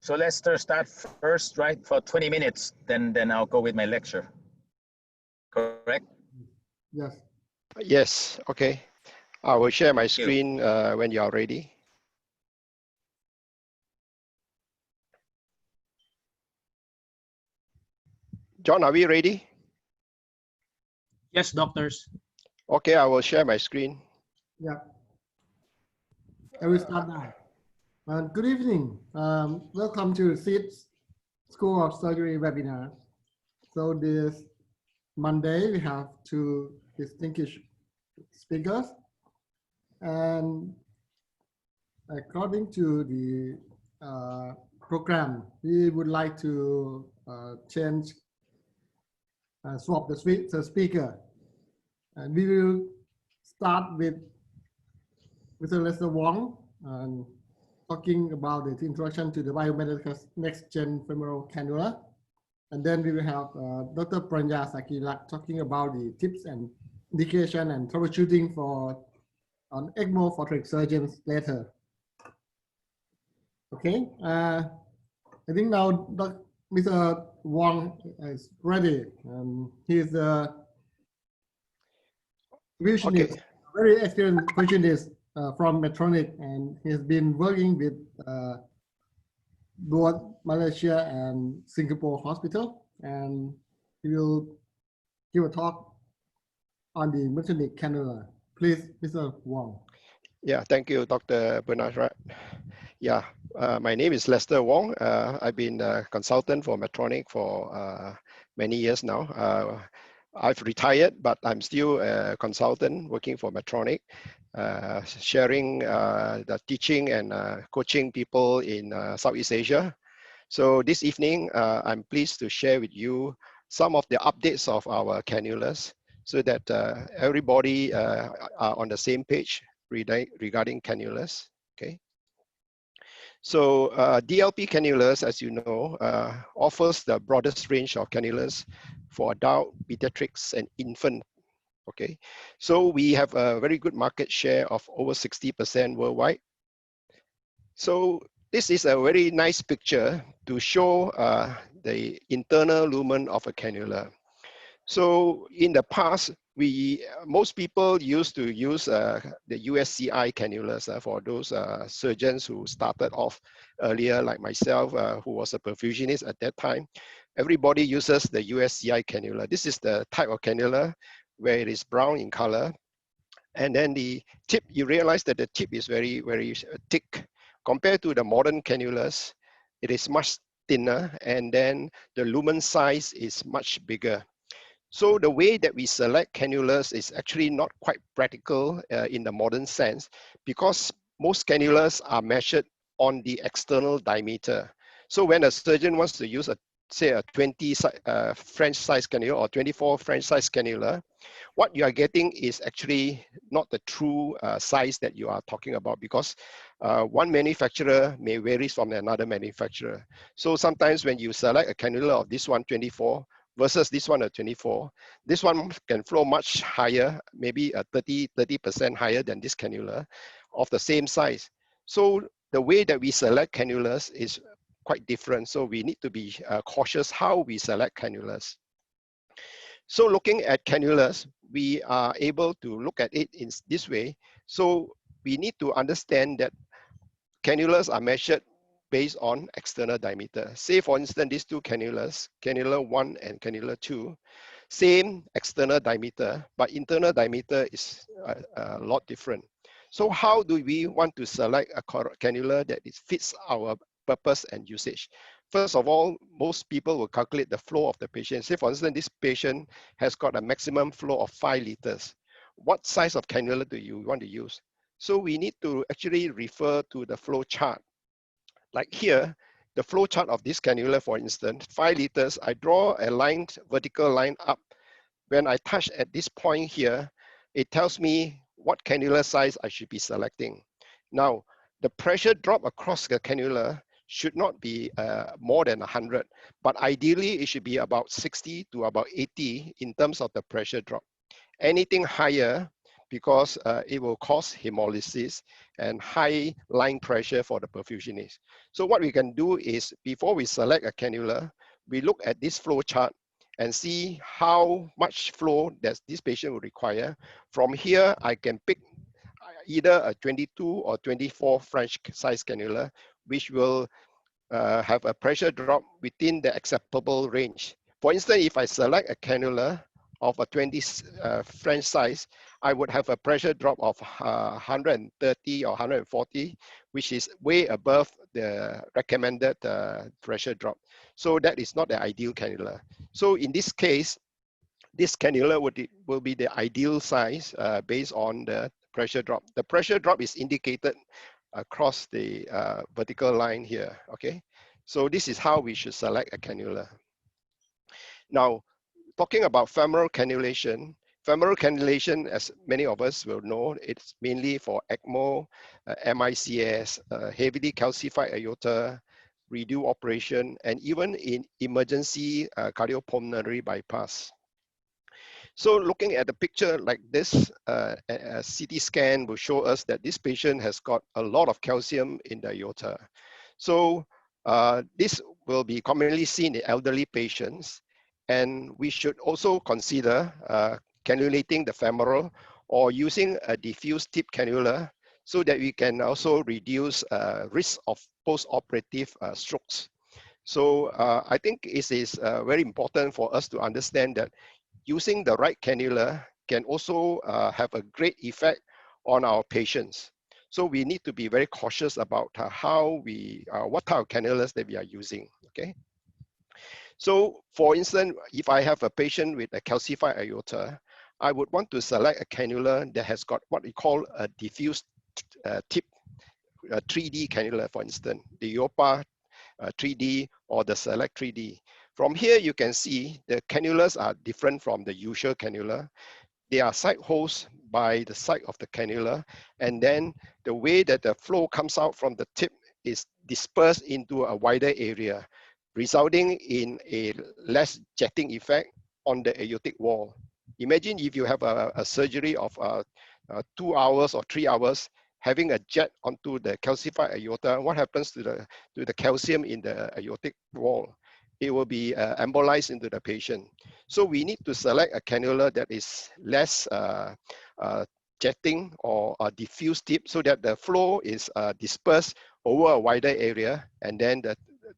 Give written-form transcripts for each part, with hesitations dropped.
So Lester, start first, right, for 20 minutes, then I'll go with my lecture. Correct? Yes. Yes, okay. I will share my screen when you are ready. John, are we ready? Yes, doctors. Okay, I will share my screen. Yeah. I will start now. Good evening. Welcome to SIDS School of Surgery webinar. So this Monday, we have two distinguished speakers. And according to the program, we would like to change, swap the speaker. And we will start with Dr. Lester Wong, talking about the introduction to the biomedical next-gen femoral cannula. And then we will have Dr. Pranya Sakiyalak talking about the tips and indication and troubleshooting for on ECMO for trach surgeons later. Okay, I think now Mr. Wong is ready. He's a visionist, very experienced visionist from Medtronic, and he has been working with both Malaysia and Singapore hospital, and he will give a talk on the Medtronic cannula. Please, Mr. Wong. Yeah, thank you, Dr. Punnarerk. Yeah, my name is Lester Wong. I've been a consultant for Medtronic for many years now. I've retired, but I'm still a consultant working for Medtronic, sharing the teaching and coaching people in Southeast Asia. So this evening, I'm pleased to share with you some of the updates of our cannulas so that everybody are on the same page regarding cannulas. Okay. So DLP cannulas, as you know, offers the broadest range of cannulas for adult, pediatrics, and infant. Okay, so we have a very good market share of over 60% worldwide. So this is a very nice picture to show the internal lumen of a cannula. So in the past, most people used to use the USCI cannulas for those surgeons who started off earlier, like myself, who was a perfusionist at that time. Everybody uses the USCI cannula. This is the type of cannula where it is brown in color. And then the tip, you realize that the tip is very, very thick. Compared to the modern cannulas, it is much thinner, and then the lumen size is much bigger. So the way that we select cannulas is actually not quite practical in the modern sense, because most cannulas are measured on the external diameter. So when a surgeon wants to use say a 20 French size cannula or 24 French size cannula, what you are getting is actually not the true size that you are talking about, because one manufacturer may vary from another manufacturer. So sometimes when you select a cannula of this one 24 versus this one at 24, this one can flow much higher, maybe a 30% higher than this cannula of the same size. So the way that we select cannulas is quite different. So we need to be cautious how we select cannulas. So looking at cannulas, we are able to look at it in this way. So we need to understand that cannulas are measured based on external diameter. Say for instance, these two cannulas, cannula 1 and cannula 2, same external diameter, but internal diameter is a lot different. So how do we want to select a cannula that fits our purpose and usage? First of all, most people will calculate the flow of the patient. Say for instance, this patient has got a maximum flow of 5 liters. What size of cannula do you want to use? So we need to actually refer to the flow chart. Like here, the flow chart of this cannula, for instance, 5 liters, I draw a line, vertical line up. When I touch at this point here, it tells me what cannula size I should be selecting. Now, the pressure drop across the cannula should not be more than 100, but ideally it should be about 60 to about 80 in terms of the pressure drop. Anything higher, because it will cause hemolysis and high line pressure for the perfusionist. So what we can do is, before we select a cannula, we look at this flow chart and see how much flow that this patient will require. From here, I can pick either a 22 or 24 French size cannula, which will have a pressure drop within the acceptable range. For instance, if I select a cannula of a 20 French size, I would have a pressure drop of 130 or 140, which is way above the recommended pressure drop. So that is not the ideal cannula. So in this case, this cannula will be the ideal size based on the pressure drop. The pressure drop is indicated across the vertical line here, okay? So this is how we should select a cannula. Now, talking about femoral cannulation, as many of us will know, it's mainly for ECMO, MICS, heavily calcified aorta, redo operation, and even in emergency cardiopulmonary bypass. So looking at the picture like this, a CT scan will show us that this patient has got a lot of calcium in the aorta. So this will be commonly seen in elderly patients. And we should also consider cannulating the femoral or using a diffuse tip cannula so that we can also reduce risk of post-operative strokes. So I think it is very important for us to understand that using the right cannula can also have a great effect on our patients. So we need to be very cautious about what type of cannulas that we are using, okay? So for instance, if I have a patient with a calcified aorta, I would want to select a cannula that has got what we call a diffuse tip, a 3D cannula, for instance, the EOPA 3D or the Select 3D. From here, you can see the cannulas are different from the usual cannula. They are side holes by the side of the cannula, and then the way that the flow comes out from the tip is dispersed into a wider area, resulting in a less jetting effect on the aortic wall. Imagine if you have a surgery of 2 hours or 3 hours, having a jet onto the calcified aorta, what happens to the calcium in the aortic wall? It will be embolized into the patient. So we need to select a cannula that is less jetting or a diffuse tip so that the flow is dispersed over a wider area, and then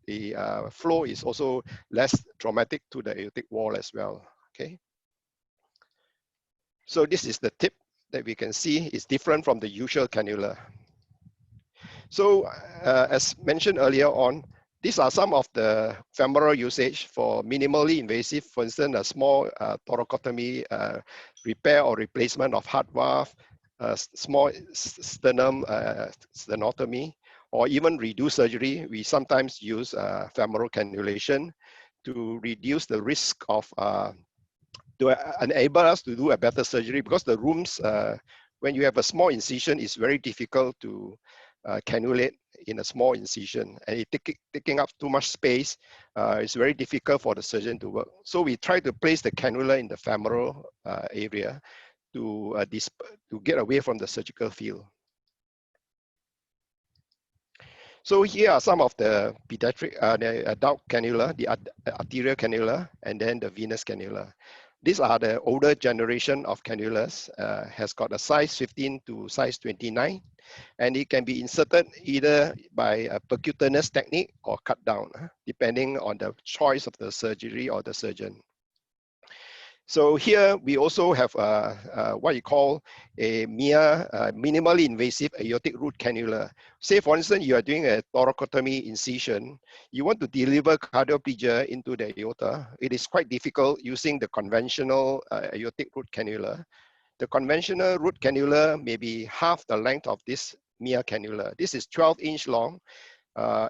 the flow is also less traumatic to the aortic wall as well, okay? So this is the tip that we can see is different from the usual cannula. So as mentioned earlier on, these are some of the femoral usage for minimally invasive, for instance, a small thoracotomy, repair or replacement of heart valve, small sternum sternotomy, or even redo surgery. We sometimes use femoral cannulation to reduce the risk of, to enable us to do a better surgery, because the rooms, when you have a small incision, it's very difficult to cannulate in a small incision, and it taking up too much space. It's very difficult for the surgeon to work. So we try to place the cannula in the femoral area to get away from the surgical field. So here are some of the pediatric, the adult cannula, the arterial cannula, and then the venous cannula. These are the older generation of cannulas, has got a size 15 to size 29, and it can be inserted either by a percutaneous technique or cut down, depending on the choice of the surgery or the surgeon. So here we also have what you call a minimally invasive aortic root cannula. Say for instance, you are doing a thoracotomy incision, you want to deliver cardioplegia into the aorta. It is quite difficult using the conventional aortic root cannula. The conventional root cannula may be half the length of this MIA cannula. This is 12-inch long.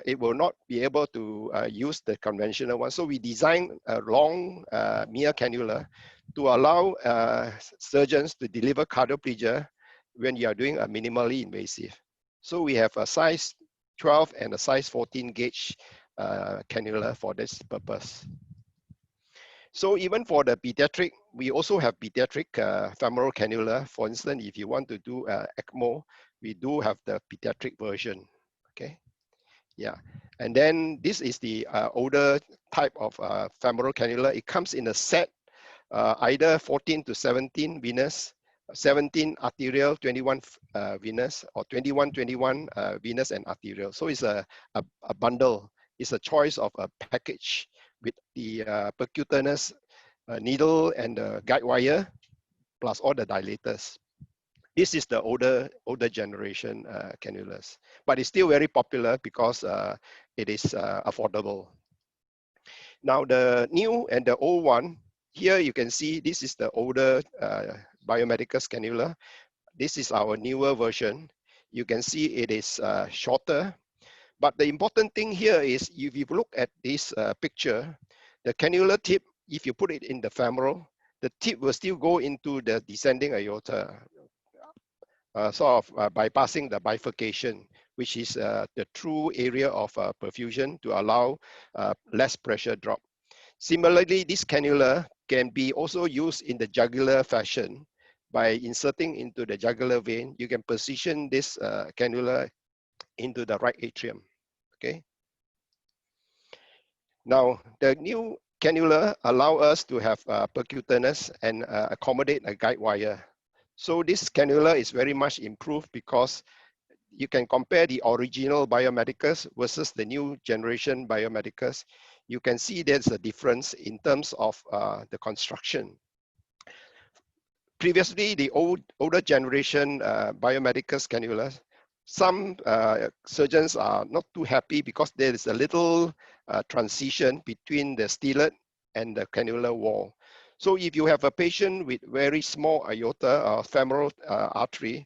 It will not be able to use the conventional one. So we designed a long MIA cannula to allow surgeons to deliver cardioplegia when you are doing a minimally invasive. So we have a size 12 and a size 14 gauge cannula for this purpose. So even for the pediatric, we also have pediatric femoral cannula. For instance, if you want to do ECMO, we do have the pediatric version. Okay, yeah. And then this is the older type of femoral cannula. It comes in a set, either 14 to 17 venous, 17 arterial, 21 venous, or 21 venous and arterial. So it's a bundle. It's a choice of a package with the percutaneous needle and the guide wire, plus all the dilators. This is the older generation cannulas, but it's still very popular because it is affordable. Now the new and the old one, here you can see this is the older biomedical cannula. This is our newer version. You can see it is shorter, but the important thing here is if you look at this picture, the cannula tip, if you put it in the femoral, the tip will still go into the descending aorta, sort of bypassing the bifurcation, which is the true area of perfusion to allow less pressure drop. Similarly, this cannula can be also used in the jugular fashion. By inserting into the jugular vein, you can position this cannula into the right atrium. Okay. Now, the new cannula allow us to have percutaneous and accommodate a guide wire. So this cannula is very much improved because you can compare the original biomedicals versus the new generation biomedicals. You can see there's a difference in terms of the construction. Previously, the older generation biomedicals cannulas, some surgeons are not too happy because there is a little transition between the stellate and the cannula wall. So if you have a patient with very small aorta or femoral artery,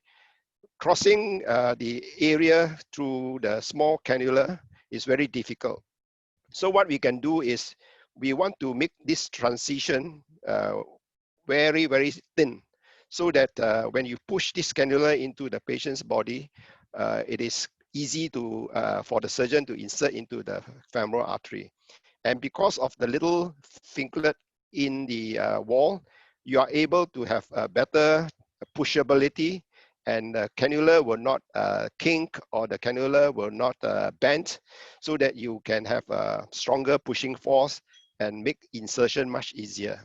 crossing the area through the small cannula is very difficult. So what we can do is we want to make this transition very, very thin, so that when you push this cannula into the patient's body, it is easy to for the surgeon to insert into the femoral artery. And because of the little finklet in the wall, you are able to have a better pushability, and the cannula will not kink, or the cannula will not bend, so that you can have a stronger pushing force and make insertion much easier.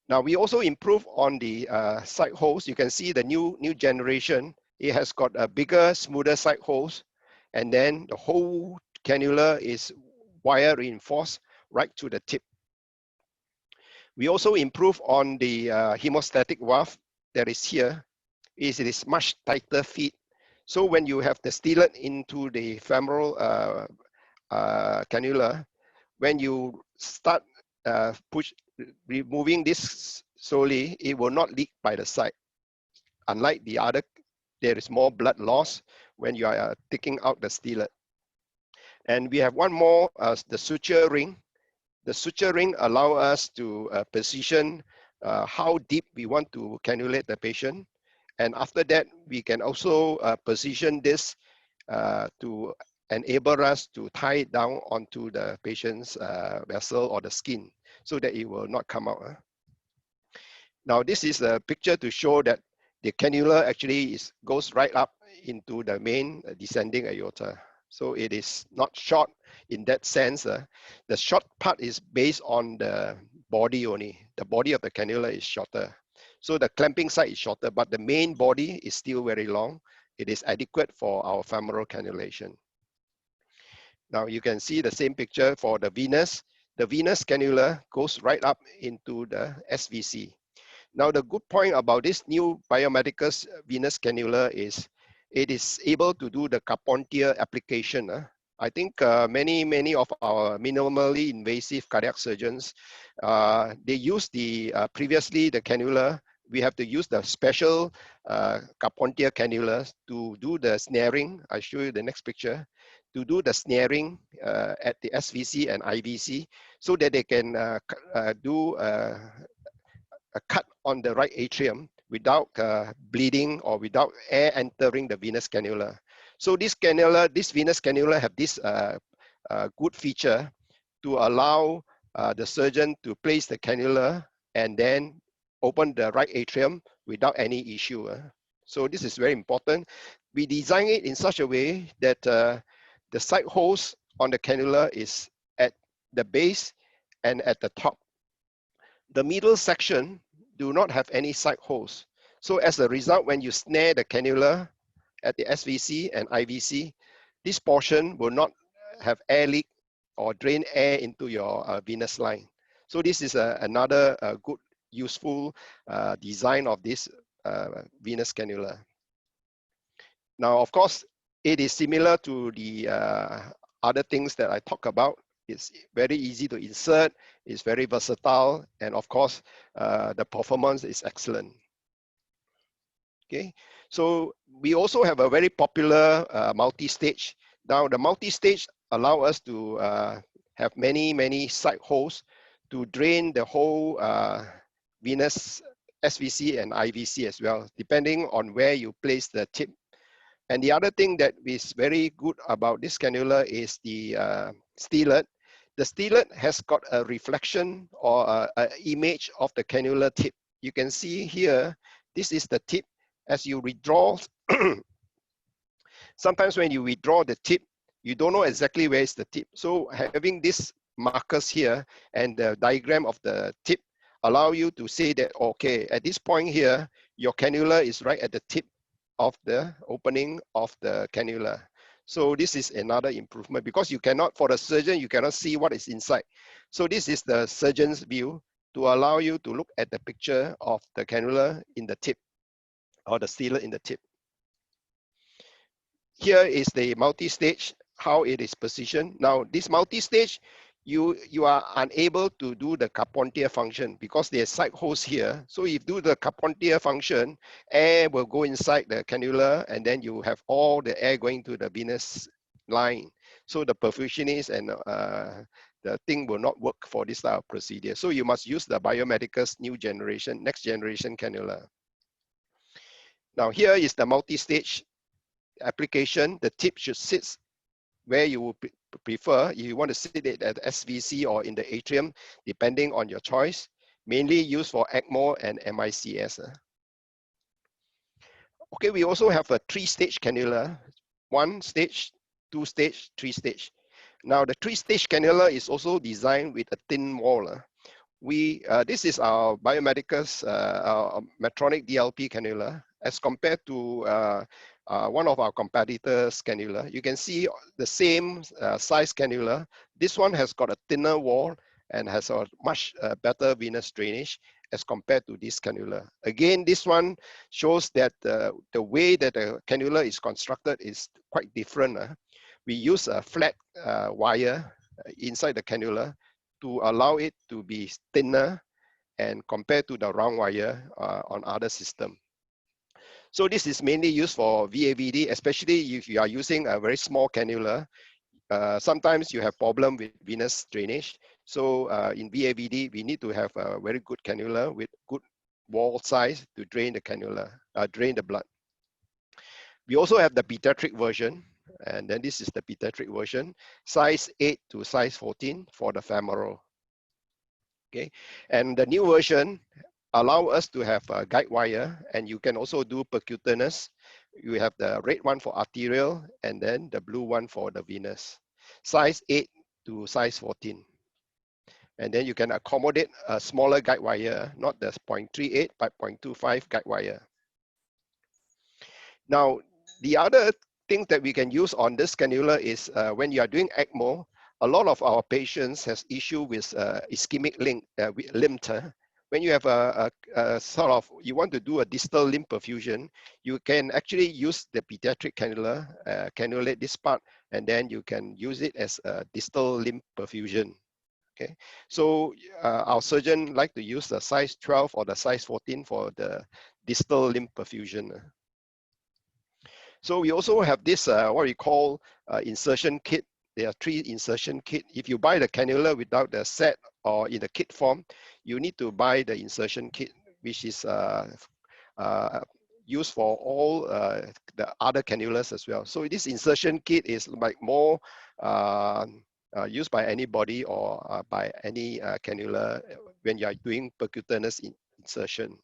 Now we also improve on the side holes. You can see the new generation. It has got a bigger, smoother side holes, and then the whole cannula is wire reinforced right to the tip. We also improve on the hemostatic valve that is here. It is much tighter fit. So when you have the stellate into the femoral cannula, when you start removing this slowly, it will not leak by the side. Unlike the other, there is more blood loss when you are taking out the stellate. And we have one more, the suture ring. The suture ring allow us to position how deep we want to cannulate the patient. And after that, we can also position this to enable us to tie it down onto the patient's vessel or the skin, so that it will not come out. Now, this is a picture to show that the cannula actually goes right up into the main descending aorta. So it is not short in that sense. The short part is based on the body only. The body of the cannula is shorter. So the clamping side is shorter, but the main body is still very long. It is adequate for our femoral cannulation. Now you can see the same picture for the venous. The venous cannula goes right up into the SVC. Now the good point about this new biomedical venous cannula is it is able to do the Carpentier application. I think many of our minimally invasive cardiac surgeons, they use the previously the cannula. We have to use the special Carpentier cannulas to do the snaring. I'll show you the next picture. To do the snaring at the SVC and IVC, so that they can do a cut on the right atrium without bleeding or without air entering the venous cannula. So this cannula, this venous cannula, have this good feature to allow the surgeon to place the cannula and then open the right atrium without any issue. So this is very important. We design it in such a way that the side holes on the cannula is at the base and at the top. The middle section do not have any side holes. So as a result, when you snare the cannula at the SVC and IVC, this portion will not have air leak or drain air into your venous line. So this is another good, useful design of this venous cannula. Now, of course, it is similar to the other things that I talk about. It's very easy to insert, it's very versatile, and of course, the performance is excellent. Okay, so we also have a very popular multi-stage. Now, the multi-stage allow us to have many side holes to drain the whole venous SVC and IVC as well, depending on where you place the tip. And the other thing that is very good about this cannula is the stellate. The stellate has got a reflection or an image of the cannula tip. You can see here, this is the tip. As you withdraw, sometimes when you withdraw the tip, you don't know exactly where is the tip. So having these markers here and the diagram of the tip allow you to say that, okay, at this point here, your cannula is right at the tip of the opening of the cannula. So this is another improvement because you cannot, for the surgeon, you cannot see what is inside. So this is the surgeon's view to allow you to look at the picture of the cannula in the tip or the stellate in the tip. Here is the multi-stage, how it is positioned. Now this multi-stage, you are unable to do the Carpentier function because there are side holes here. So if you do the Carpentier function, air will go inside the cannula and then you have all the air going to the venous line. So the perfusionist and the thing will not work for this type of procedure. So you must use the biomedical's next generation cannula. Now here is the multi-stage application. The tip should sit where you would prefer. If you want to sit it at SVC or in the atrium, depending on your choice, mainly used for ECMO and MICS. Okay, we also have a 3-stage cannula, 1 stage, 2 stage, 3 stage. Now the 3-stage cannula is also designed with a thin wall. This is our biomedical's our Medtronic DLP cannula as compared to one of our competitors' cannula. You can see the same size cannula. This one has got a thinner wall and has a much better venous drainage as compared to this cannula. Again, this one shows that the way that the cannula is constructed is quite different. We use a flat wire inside the cannula to allow it to be thinner and compared to the round wire on other system. So this is mainly used for VAVD, especially if you are using a very small cannula. Sometimes you have problem with venous drainage. So in VAVD, we need to have a very good cannula with good wall size to drain the cannula, drain the blood. We also have the pediatric version, and then this is the pediatric version, size 8 to size 14 for the femoral. Okay, and the new version allow us to have a guide wire, and you can also do percutaneous. You have the red one for arterial, and then the blue one for the venous. Size 8 to size 14. And then you can accommodate a smaller guide wire, not the 0.38, but 0.25 guide wire. Now, the other thing that we can use on this cannula is when you are doing ECMO, a lot of our patients has issue with ischemic limb. When you have a sort of, you want to do a distal limb perfusion, you can actually use the pediatric cannula, cannulate this part, and then you can use it as a distal limb perfusion. Okay, so our surgeon like to use the size 12 or the size 14 for the distal limb perfusion. So we also have this, what we call insertion kit. There are 3 insertion kit. If you buy the cannula without the set or in the kit form, you need to buy the insertion kit, which is used for all the other cannulas as well. So this insertion kit is like more used by anybody or by any cannula when you are doing percutaneous insertion.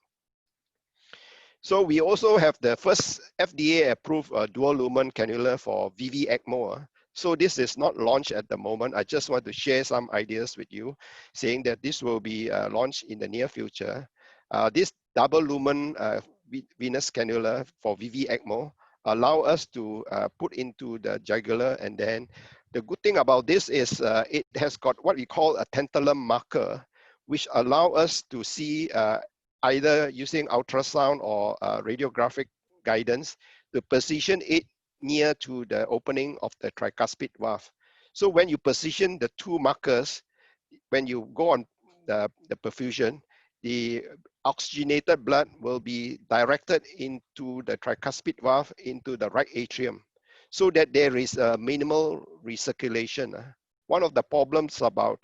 So we also have the first FDA approved dual lumen cannula for VV ECMO. So this is not launched at the moment. I just want to share some ideas with you, saying that this will be launched in the near future. This double lumen venous cannula for VV ECMO allow us to put into the jugular, and then the good thing about this is it has got what we call a tantalum marker, which allow us to see either using ultrasound or radiographic guidance to position it near to the opening of the tricuspid valve. So when you position the two markers, when you go on the perfusion, the oxygenated blood will be directed into the tricuspid valve, into the right atrium, so that there is a minimal recirculation. One of the problems about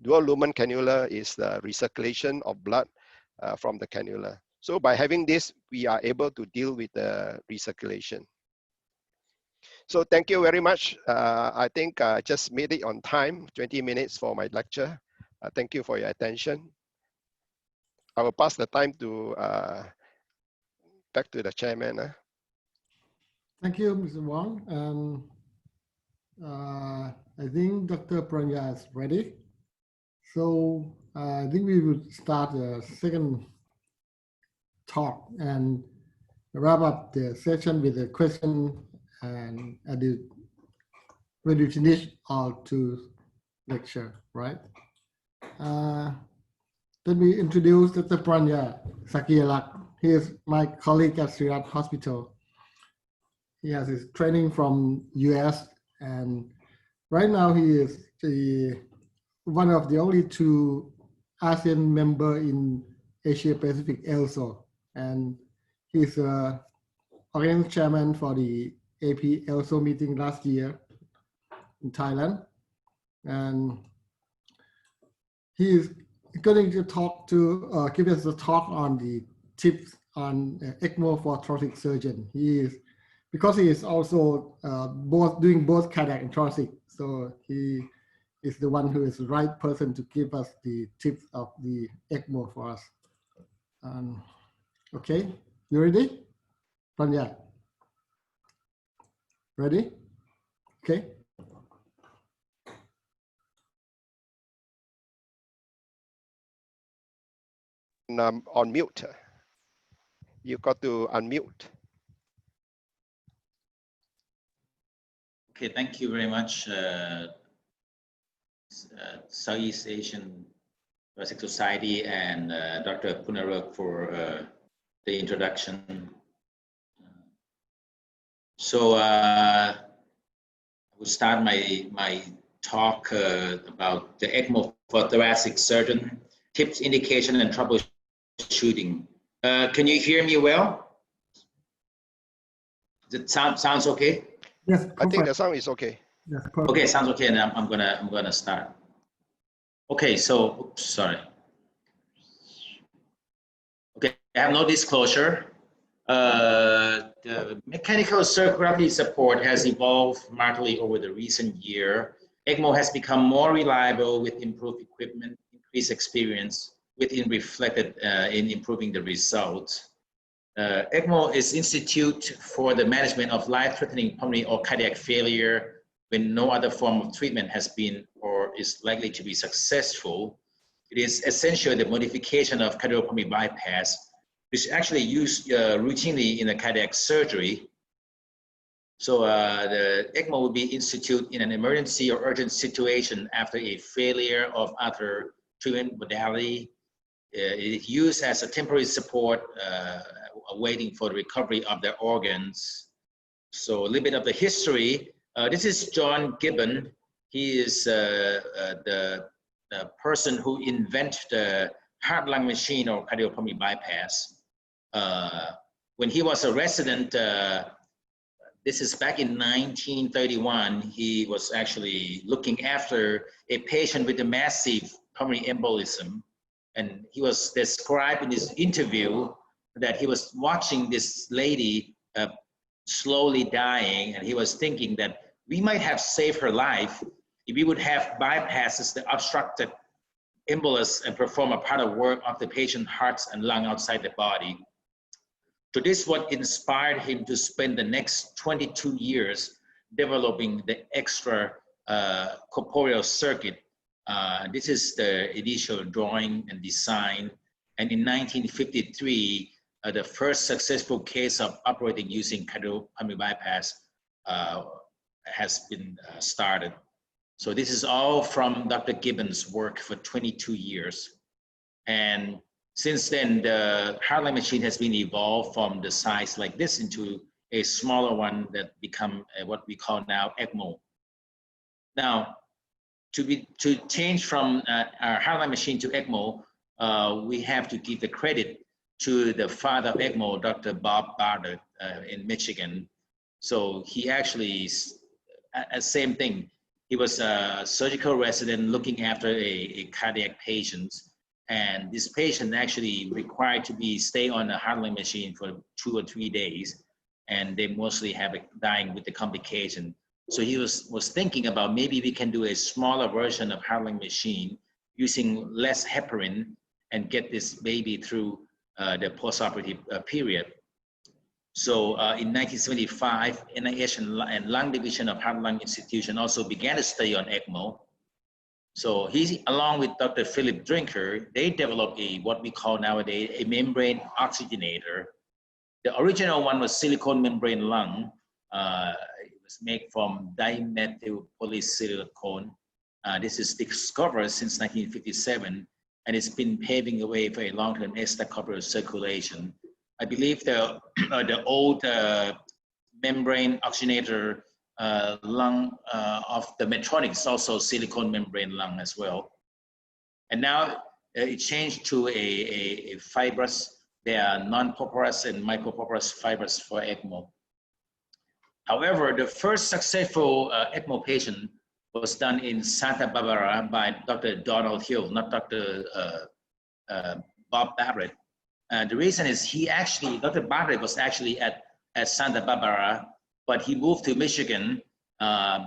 dual lumen cannula is the recirculation of blood from the cannula. So by having this, we are able to deal with the recirculation. So thank you very much. I think I just made it on time, 20 minutes for my lecture. Thank you for your attention. I will pass the time to back to the chairman. Thank you, Mr. Wong. I think Dr. Pranya is ready. So I think we would start the second talk and wrap up the session with a question, and when you finish all two lecture, right? Let me introduce Dr. Pranya Sakiyalak. He is my colleague at Siriraj Hospital. He has his training from US, and right now he is one of the only two ASEAN member in Asia Pacific also, and he's a organizing chairman for the AP ELSO meeting last year in Thailand, and he is going to give us a talk on the tips on ECMO for thoracic surgeon. Because he is also doing both cardiac and thoracic, so he is the one who is the right person to give us the tips of the ECMO for us. Okay, you ready? Pranya? Ready? Okay. On mute. You got to unmute. Okay, thank you very much, Southeast Asian Thoracic Society and Dr. Punnarerk for the introduction. So I will start my talk about the ECMO for thoracic surgeon, tips, indication, and troubleshooting. Can you hear me well? Does it sounds okay? Yes, I think the sound is okay. yes, perfect. Okay, sounds okay, and I'm gonna start. Okay, so oops, sorry. Okay, I have no disclosure. The mechanical circulatory support has evolved markedly over the recent year. ECMO has become more reliable with improved equipment, increased experience, within reflected in improving the results. ECMO is instituted for the management of life-threatening pulmonary or cardiac failure when no other form of treatment has been or is likely to be successful. It is essentially the modification of cardiopulmonary bypass, which is actually used routinely in the cardiac surgery. So the ECMO will be instituted in an emergency or urgent situation after a failure of other treatment modality. It is used as a temporary support waiting for the recovery of the organs. So a little bit of the history. This is John Gibbon. He is the person who invented the heart-lung machine or cardiopulmonary bypass. When he was a resident, this is back in 1931, he was actually looking after a patient with a massive pulmonary embolism. And he was described in his interview that he was watching this lady slowly dying, and he was thinking that we might have saved her life if we would have bypasses the obstructed embolus and perform a part of work of the patient's heart and lung outside the body. So this is what inspired him to spend the next 22 years developing the extracorporeal circuit. This is the initial drawing and design. And in 1953, the first successful case of operating using cardiopulmonary bypass has been started. So this is all from Dr. Gibbon's work for 22 years. And since then, the heart-lung machine has been evolved from the size like this into a smaller one that become what we call now ECMO. Now, to change from our heart-lung machine to ECMO, we have to give the credit to the father of ECMO, Dr. Bob Bartlett in Michigan. So he actually, same thing. He was a surgical resident looking after a cardiac patient. And this patient actually required to stay on a heart-lung machine for 2 or 3 days. And they mostly have dying with the complication. So he was thinking about maybe we can do a smaller version of heart-lung machine using less heparin and get this baby through the postoperative period. So in 1975, NIH and Lung Division of Heart-Lung Institution also began to study on ECMO. So he, along with Dr. Phillip Drinker, they developed what we call nowadays a membrane oxygenator. The original one was silicone membrane lung. It was made from dimethyl polysilicone. This is discovered since 1957, and it's been paving the way for a long-term extracorporeal circulation. I believe the old membrane oxygenator lung of the Medtronic is also silicone membrane lung as well. And now it changed to a fibrous. There are non-porous and microporous fibers for ECMO. However, the first successful ECMO patient was done in Santa Barbara by Dr. Donald Hill, not Dr. Bob Bartlett. The reason is Dr. Bartlett was actually at Santa Barbara, but he moved to Michigan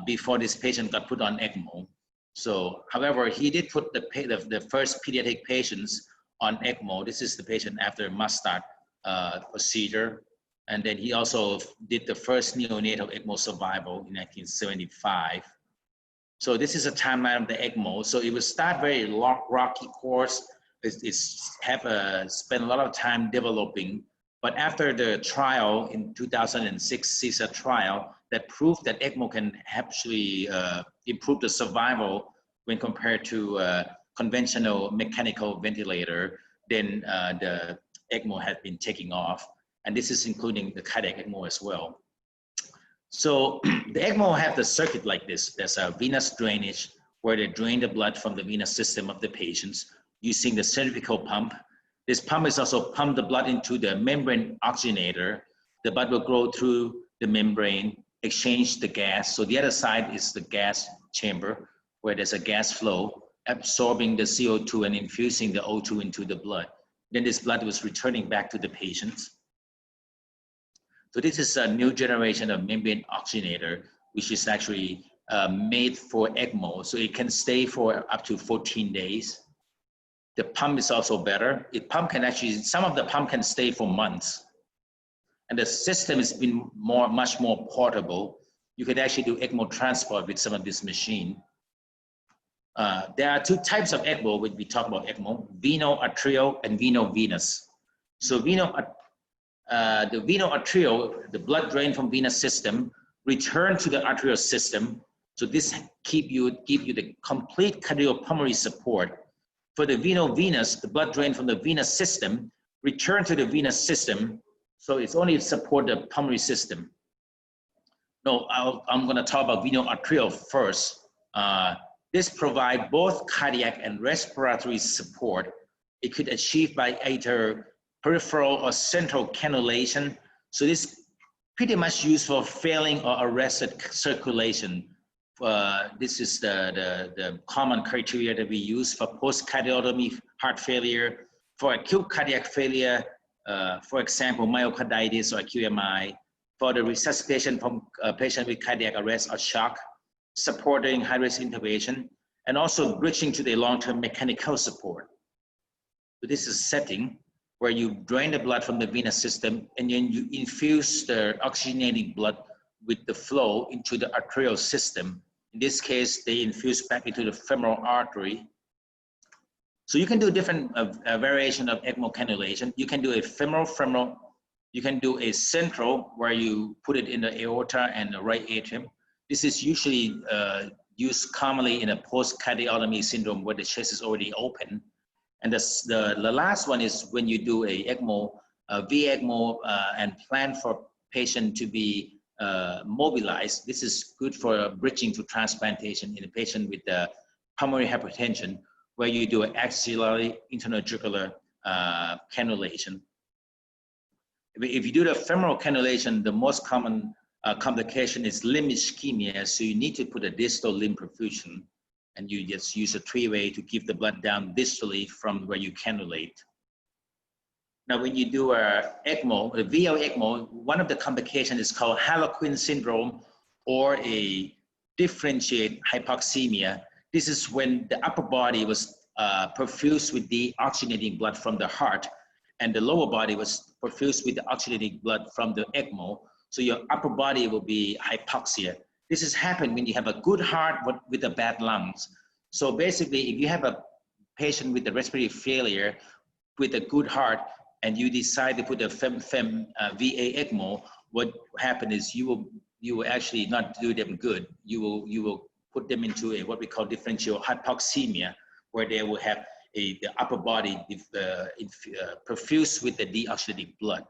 before this patient got put on ECMO. So, however, he did put the first pediatric patients on ECMO. This is the patient after Mustard procedure. And then he also did the first neonatal ECMO survival in 1975. So this is a timeline of the ECMO. So it will start very rocky course. It's spent a lot of time developing, but after the trial in 2006 CISA trial that proved that ECMO can actually improve the survival when compared to conventional mechanical ventilator, then the ECMO had been taking off, and this is including the cardiac ECMO as well. So the ECMO have the circuit like this. There's a venous drainage where they drain the blood from the venous system of the patients using the centrifugal pump. This pump is also pump the blood into the membrane oxygenator. The blood will go through the membrane, exchange the gas. So the other side is the gas chamber where there's a gas flow, absorbing the CO2 and infusing the O2 into the blood. Then this blood was returning back to the patients. So this is a new generation of membrane oxygenator, which is actually made for ECMO. So it can stay for up to 14 days. The pump is also better. Some of the pump can stay for months. And the system has been much more portable. You could actually do ECMO transport with some of this machine. There are two types of ECMO when we talk about ECMO, veno-arterial and veno-venous. So the veno-arterial, the blood drain from venous system, return to the arterial system. So this give you the complete cardiopulmonary support. For the veno-venous, the blood drain from the venous system, return to the venous system. So it's only support the pulmonary system. No, I'm gonna talk about veno-arterial first. This provide both cardiac and respiratory support. It could achieve by either peripheral or central cannulation. So this pretty much used for failing or arrested circulation. This is the common criteria that we use for post-cardiotomy heart failure, for acute cardiac failure, for example, myocarditis or QMI, for the resuscitation from a patient with cardiac arrest or shock, supporting high-risk intubation. and also bridging to the long-term mechanical support. So this is a setting where you drain the blood from the venous system and then you infuse the oxygenated blood with the flow into the arterial system. In this case, they infuse back into the femoral artery. So you can do different variation of ECMO cannulation. You can do a femoral, you can do a central where you put it in the aorta and the right atrium. This is usually used commonly in a post-cardiology syndrome where the chest is already open. And the last one is when you do a ECMO, V-ECMO, and plan for patient to be mobilized. This is good for bridging to transplantation in a patient with pulmonary hypertension, where you do an axillary interjugular cannulation. If you do the femoral cannulation, the most common complication is limb ischemia, so you need to put a distal limb perfusion, and you just use a three-way to give the blood down distally from where you cannulate. Now, when you do a ECMO, a VO ECMO, one of the complications is called Harlequin syndrome or a differentiated hypoxemia. This is when the upper body was perfused with the oxygenating blood from the heart, and the lower body was perfused with the oxygenating blood from the ECMO. So your upper body will be hypoxia. This has happened when you have a good heart but with a bad lungs. So basically, if you have a patient with a respiratory failure with a good heart and you decide to put a VA ECMO, what happens is you will actually not do them good. You will put them into a what we call differential hypoxemia, where they will have the upper body perfused with the deoxygenated blood.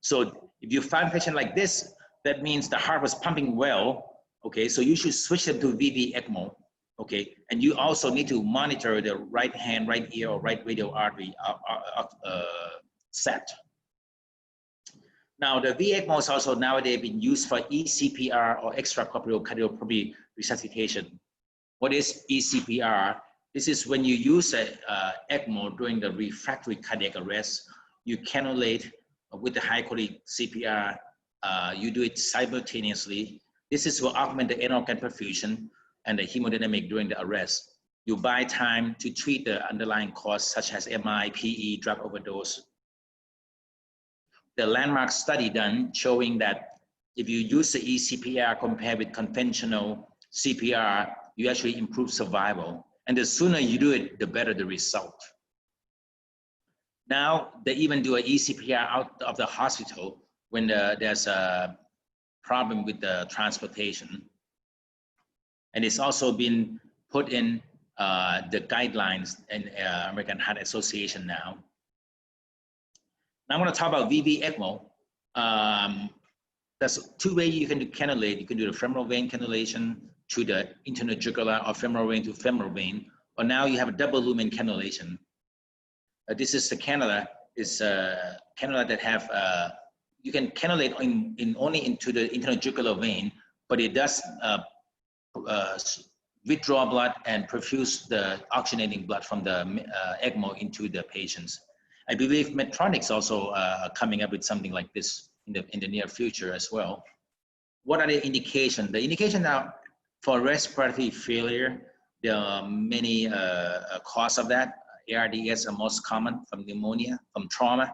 So if you find a patient like this, that means the heart was pumping well, okay? So you should switch them to VV ECMO, okay? And you also need to monitor the right hand, right ear, or right radial artery set. Now, the V-ECMO is also nowadays being used for ECPR or extracorporeal cardiopulmonary resuscitation. What is ECPR? This is when you use a ECMO during the refractory cardiac arrest. You cannulate with the high quality CPR. You do it simultaneously. This is to augment the end-organ perfusion and the hemodynamic during the arrest. You buy time to treat the underlying cause such as MI, PE, drug overdose. The landmark study done showing that if you use the ECPR compared with conventional CPR, you actually improve survival. And the sooner you do it, the better the result. Now, they even do an ECPR out of the hospital when there's a problem with the transportation. And it's also been put in the guidelines in American Heart Association now. Now I want to talk about VV ECMO. There's two ways you can do cannulate. You can do the femoral vein cannulation to the interjugular or femoral vein to femoral vein, or now you have a double lumen cannulation. This is the cannula. It's a cannula that have, you can cannulate only into the interjugular vein, but it does withdraw blood and perfuse the oxygenating blood from the ECMO into the patients. I believe Medtronic's also coming up with something like this in the near future as well. What are the indications? The indication now for respiratory failure, there are many causes of that. ARDS are most common, from pneumonia, from trauma,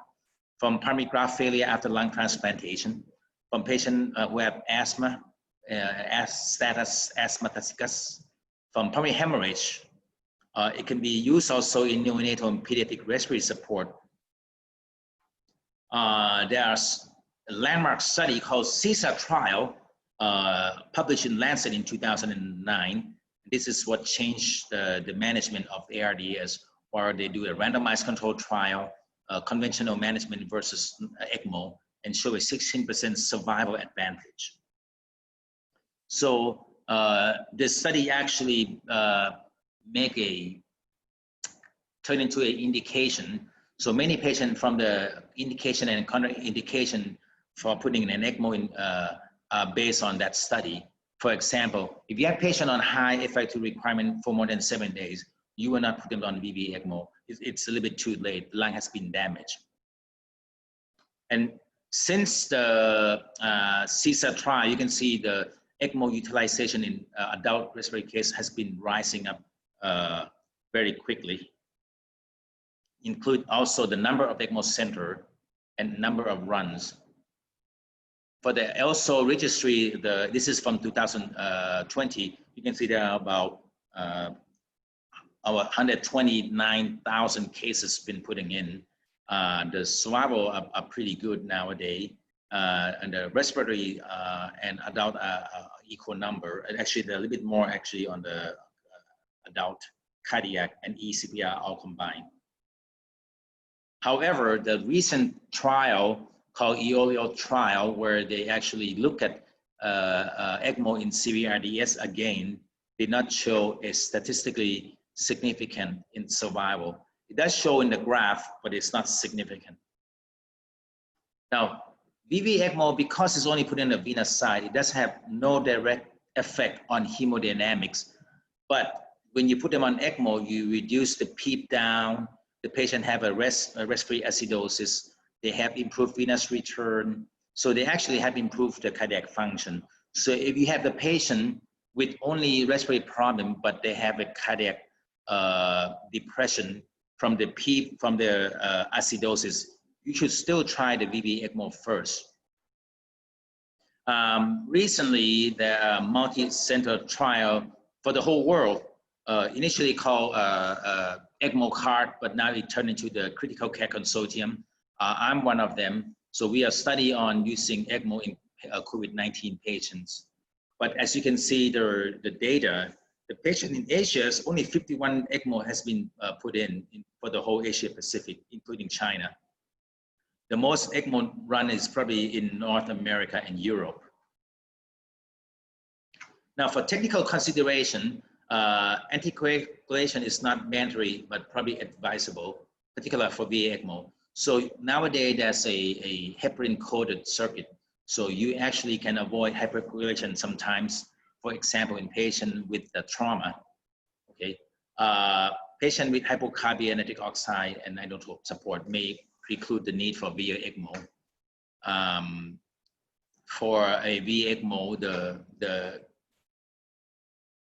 from pulmonary graft failure after lung transplantation, from patients who have asthma, status asthmaticus, from pulmonary hemorrhage. It can be used also in neonatal and pediatric respiratory support. There's a landmark study called CESAR trial, published in Lancet in 2009. This is what changed the management of ARDS, where they do a randomized controlled trial, conventional management versus ECMO, and show a 16% survival advantage. So this study actually turn into an indication. So many patients from the indication and contraindication for putting an ECMO in based on that study. For example, if you have a patient on high FiO2 requirement for more than 7 days, you will not put them on VV ECMO. It's a little bit too late. The lung has been damaged. And since the CESAR trial, you can see the ECMO utilization in adult respiratory case has been rising up very quickly. Include also the number of ECMO center and number of runs. For the ELSO registry, this is from 2020, you can see there are about 129,000 cases been putting in. The survival are pretty good nowadays. And the respiratory and adult equal number, and actually they're a little bit more actually on the adult, cardiac, and ECPR all combined. However, the recent trial called Eolia Trial, where they actually look at ECMO in severe RDS again, did not show a statistically significant in survival. It does show in the graph, but it's not significant. Now, VV ECMO, because it's only put in the venous side, it does have no direct effect on hemodynamics. But when you put them on ECMO, you reduce the PEEP down, the patient have a respiratory acidosis, they have improved venous return, so they actually have improved the cardiac function. So if you have the patient with only respiratory problem, but they have a cardiac depression from the PEEP, from the acidosis, you should still try the VV ECMO first. Recently, the multi-center trial for the whole world, initially called ECMO CARD, but now it turned into the Critical Care Consortium. I'm one of them. So we are studying on using ECMO in COVID-19 patients. But as you can see, the data, the patient in Asia, only 51 ECMO has been put in for the whole Asia Pacific, including China. The most ECMO run is probably in North America and Europe. Now for technical consideration, anticoagulation is not mandatory, but probably advisable, particularly for VA ECMO. So nowadays there's a heparin-coated circuit. So you actually can avoid hypercoagulation sometimes, for example, in patient with the trauma, okay? Patient with hypocarbia and nitric oxide and isotope support may preclude the need for VA ECMO. For a VA ECMO,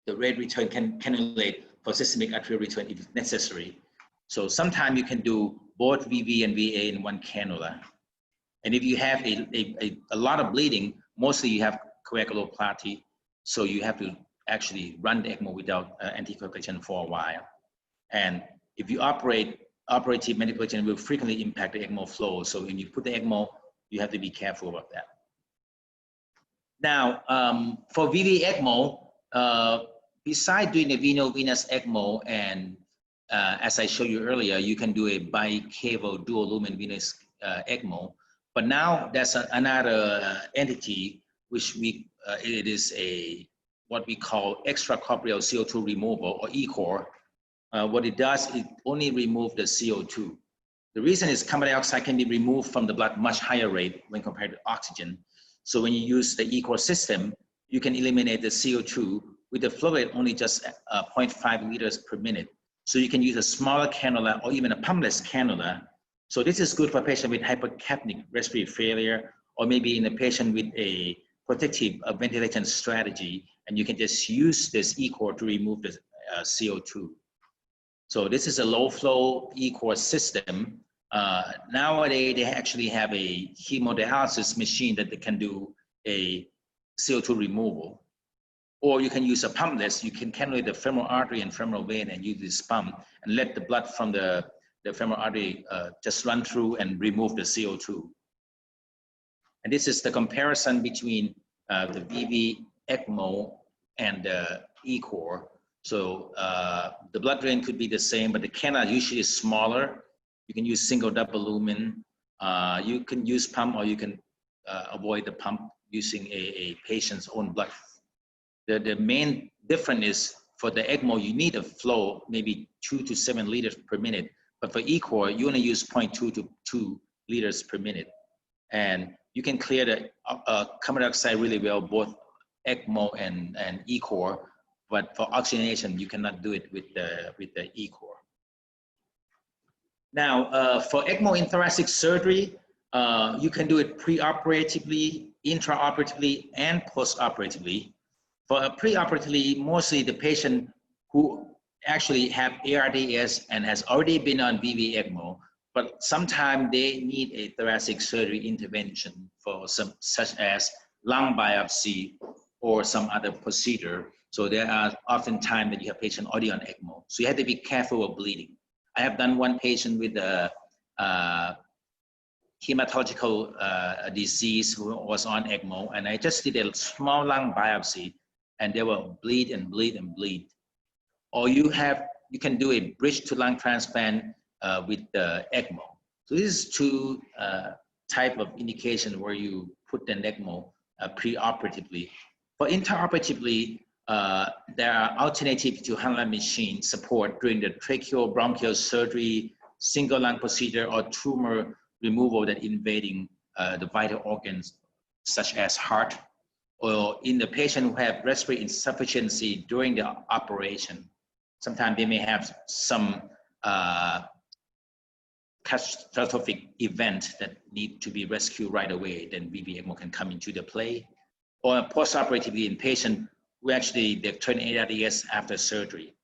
the rate return can cannulate for systemic arterial return if necessary. So sometimes you can do both VV and VA in one cannula. And if you have a lot of bleeding, mostly you have coagulopathy, so you have to actually run the ECMO without anticoagulation for a while. And if you operative manipulation will frequently impact the ECMO flow. So when you put the ECMO, you have to be careful about that. Now, for VV ECMO, besides doing a veno-venous ECMO, and as I showed you earlier, you can do a bicaval dual lumen venous ECMO. But now there's another entity which it is what we call extracorporeal CO2 removal, or ECOR. What it does, it only removes the CO2. The reason is carbon dioxide can be removed from the blood much higher rate when compared to oxygen. So when you use the ECOR system, you can eliminate the CO2 with the flow rate only just 0.5 liters per minute. So you can use a smaller cannula or even a pumpless cannula. So this is good for a patient with hypercapnic respiratory failure, or maybe in a patient with a protective ventilation strategy, and you can just use this ECOR to remove the CO2. So this is a low flow ECOR system. Nowadays, they actually have a hemodialysis machine that they can do a CO2 removal. Or you can use a pumpless. You can cannulate the femoral artery and femoral vein and use this pump and let the blood from the femoral artery just run through and remove the CO2. And this is the comparison between the VV ECMO and the ECOR. So the blood drain could be the same, but the cannula usually is smaller. You can use single double lumen. You can use pump, or you can avoid the pump using a patient's own blood. The main difference is for the ECMO, you need a flow maybe 2 to 7 liters per minute. But for ECOR, you only use 0.2 to 2 liters per minute. And you can clear the carbon dioxide really well, both ECMO and ECOR. But for oxygenation, you cannot do it with the ECOR. Now, for ECMO in thoracic surgery, you can do it pre-operatively, intraoperatively, and post-operatively. For preoperatively, mostly the patient who actually have ARDS and has already been on VV ECMO, but sometimes they need a thoracic surgery intervention for some, such as lung biopsy or some other procedure. So there are often times that you have patient already on ECMO. So you have to be careful of bleeding. I have done one patient with a hematological disease who was on ECMO, and I just did a small lung biopsy, and they will bleed and bleed and bleed. Or you can do a bridge to lung transplant with the ECMO. So this is two type of indication where you put an ECMO preoperatively. For intraoperatively, there are alternatives to Hanla machine support during the tracheobronchial surgery, single lung procedure, or tumor removal that invading the vital organs such as heart, or in the patient who have respiratory insufficiency during the operation. Sometimes they may have some catastrophic event that need to be rescued right away, then VV ECMO can come into the play. Or postoperatively in patient who actually they turn ARDS after surgery.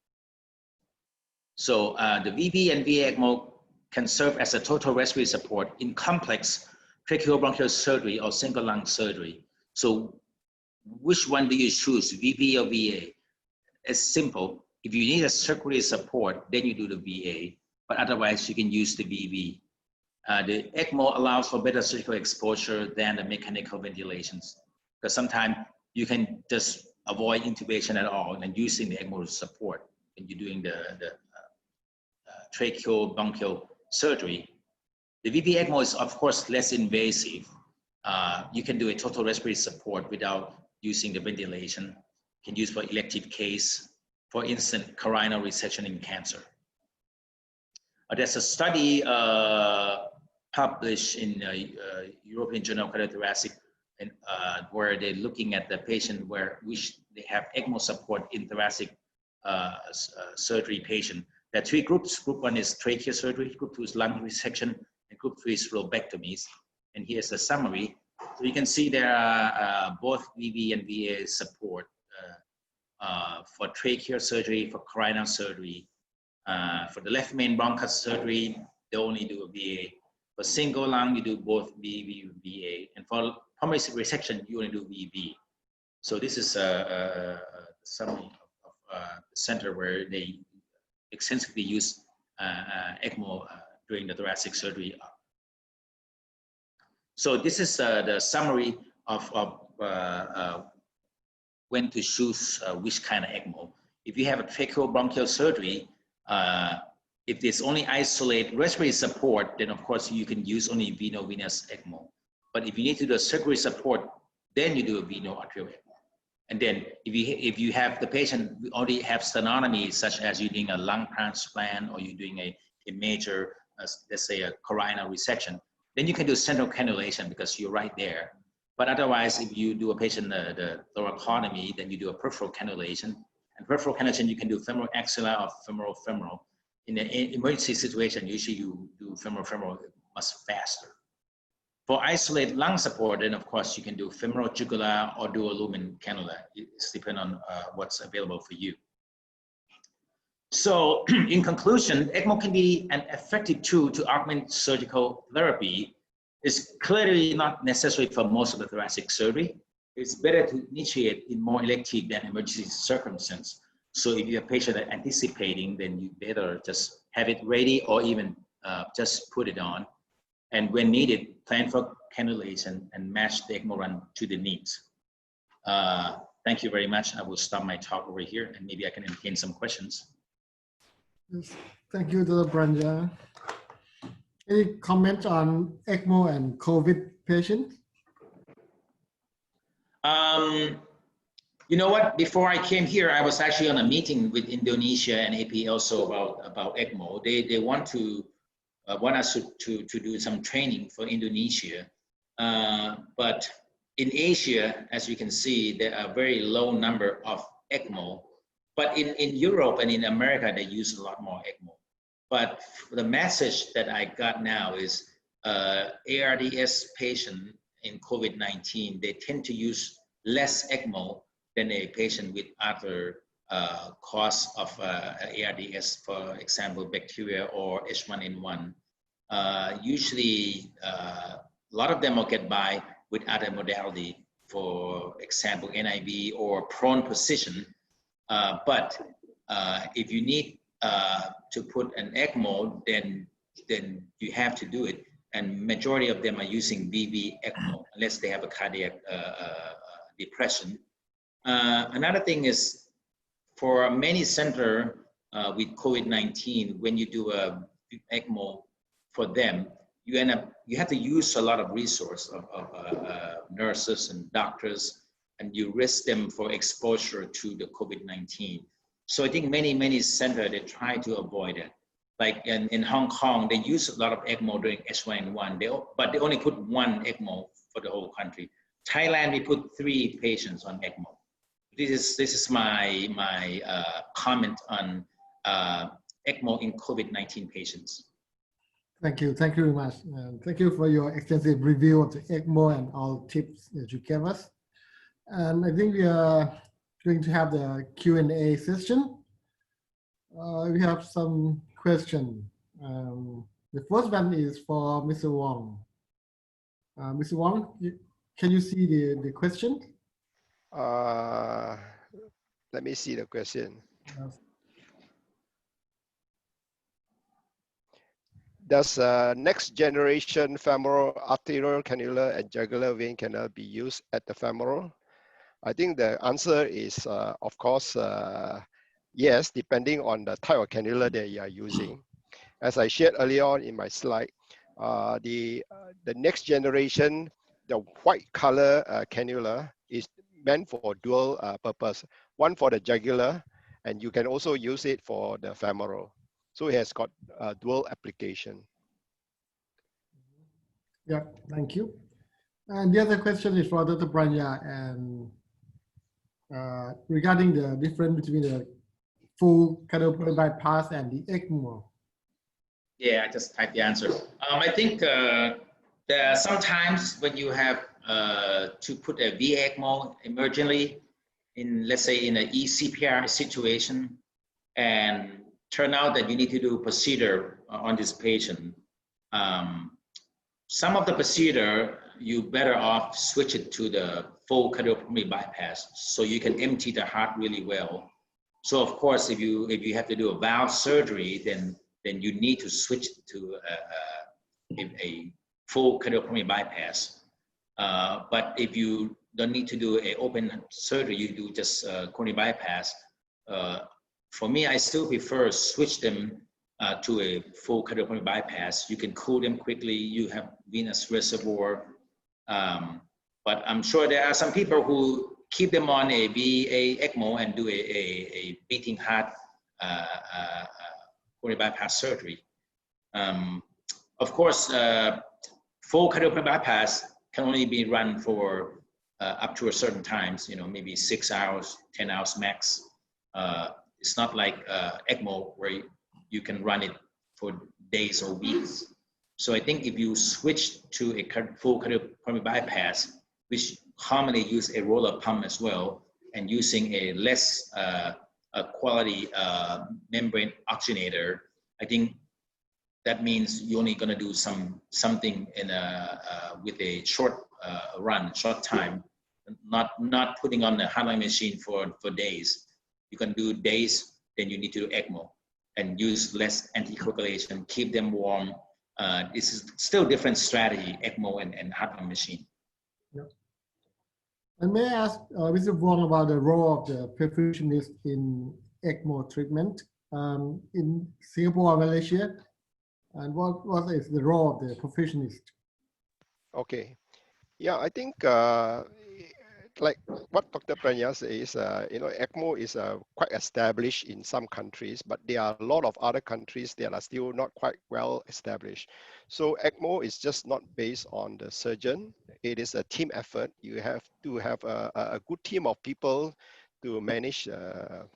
So the VV and VA ECMO can serve as a total respiratory support in complex tracheobronchial surgery or single lung surgery. So which one do you choose, VV or VA? It's simple. If you need a circulatory support, then you do the VA, but otherwise you can use the VV. The ECMO allows for better surgical exposure than the mechanical ventilations, because sometimes you can just avoid intubation at all and using the ECMO support when you're doing the tracheobronchial surgery. The VV ECMO is of course less invasive. You can do a total respiratory support without using the ventilation. You can use for elective case, for instance, coronal resection in cancer. There's a study published in European Journal of Cardiothoracic, and where they're looking at the patient which they have ECMO support in thoracic surgery patient. There are three groups. Group 1 is trachea surgery, group 2 is lung resection, and group 3 is lobectomies. And here's a summary. So you can see there are both VV and VA support for trachea surgery, for coronal surgery. For the left main bronchus surgery, they only do a VA. For single lung, you do both VV and VA. And for pulmonary resection, you only do VV. So this is a summary of the center where they extensively use ECMO during the thoracic surgery. So this is the summary of when to choose which kind of ECMO. If you have a tracheobronchial surgery, if there's only isolate respiratory support, then of course you can use only veno-venous ECMO. But if you need to do a circulatory support, then you do a veno-arterial ECMO. And then if you have the patient already have sternotomy, such as you're doing a lung transplant or you're doing a major, let's say a coronal resection, then you can do central cannulation because you're right there. But otherwise, if you do a patient the thoracotomy, then you do a peripheral cannulation. And peripheral cannulation, you can do femoral axilla or femoral. In an emergency situation, usually you do femoral much faster. For isolated lung support, then of course you can do femoral jugular or dual lumen cannula. It's depending on what's available for you. So in conclusion, ECMO can be an effective tool to augment surgical therapy. It's clearly not necessary for most of the thoracic surgery. It's better to initiate in more elective than emergency circumstance. So if you have a patient that anticipating, then you better just have it ready or even just put it on. And when needed, plan for cannulation and match the ECMO run to the needs. Thank you very much. I will stop my talk over here and maybe I can entertain some questions. Yes. Thank you, Dr. Pranya. Any comments on ECMO and COVID patients? You know what? Before I came here, I was actually on a meeting with Indonesia and AP also about ECMO. They want us to do some training for Indonesia, but in Asia, as you can see, there are very low number of ECMO. But in Europe and in America, they use a lot more ECMO. But the message that I got now is ARDS patient in COVID-19, they tend to use less ECMO than a patient with other cause of ARDS, for example, bacteria or H1N1. Usually, a lot of them will get by with other modality, for example, NIV or prone position. But if you need to put an ECMO, then you have to do it. And majority of them are using VV ECMO unless they have a cardiac depression. Another thing is, for many center with COVID-19, when you do a ECMO for them, you have to use a lot of resource of nurses and doctors, and you risk them for exposure to the COVID-19. So I think many centers, they try to avoid it. Like in Hong Kong, they use a lot of ECMO during H1N1, but they only put one ECMO for the whole country. Thailand, we put 3 patients on ECMO. This is my comment on ECMO in COVID-19 patients. Thank you very much. Thank you for your extensive review of the ECMO and all tips that you gave us. And I think we are going to have the Q&A session. We have some questions. The first one is for Mr. Wong. Mr. Wong, can you see the question? Let me see the question. Does next generation femoral arterial cannula and jugular vein canal be used at the femoral? I think the answer is, of course, yes, depending on the type of cannula that you are using. As I shared earlier on in my slide, the next generation, the white color cannula is meant for dual purpose. One for the jugular, and you can also use it for the femoral. So it has got dual application. Yeah, thank you. And the other question is for Dr. Pranya, and regarding the difference between the full cardiopulmonary bypass and the ECMO. Yeah, I just typed the answer. I think there are sometimes when you have to put a VECMO emergently in, let's say, in an ECPR situation, and turn out that you need to do a procedure on this patient. Some of the procedure, you better off switch it to the full cardiopulmonary bypass so you can empty the heart really well. So of course, if you have to do a valve surgery, then you need to switch to a full cardiopulmonary bypass. But if you don't need to do an open surgery, you do just coronary bypass. For me, I still prefer switch them to a full cardiopulmonary bypass. You can cool them quickly. You have venous reservoir. But I'm sure there are some people who keep them on a VA ECMO and do a beating heart coronary bypass surgery. Of course, full cardiopulmonary bypass can only be run for up to a certain times, maybe 6 hours, 10 hours max. It's not like ECMO where you can run it for days or weeks. So I think if you switch to a full cardiopulmonary bypass, which commonly use a roller pump as well, and using a less quality membrane oxygenator, I think that means you're only going to do something in with a short short time, not putting on the heartline machine for days. You can do days, then you need to do ECMO and use less anticoagulation, keep them warm. This is still different strategy, ECMO and heartline machine. Yeah. And may I ask Mr. Wong about the role of the perfusionist in ECMO treatment in Singapore or Malaysia? And what is the role of the perfusionist? Okay. Yeah, I think like what Dr. Pranya says, ECMO is quite established in some countries, but there are a lot of other countries that are still not quite well established. So ECMO is just not based on the surgeon. It is a team effort. You have to have a good team of people to manage the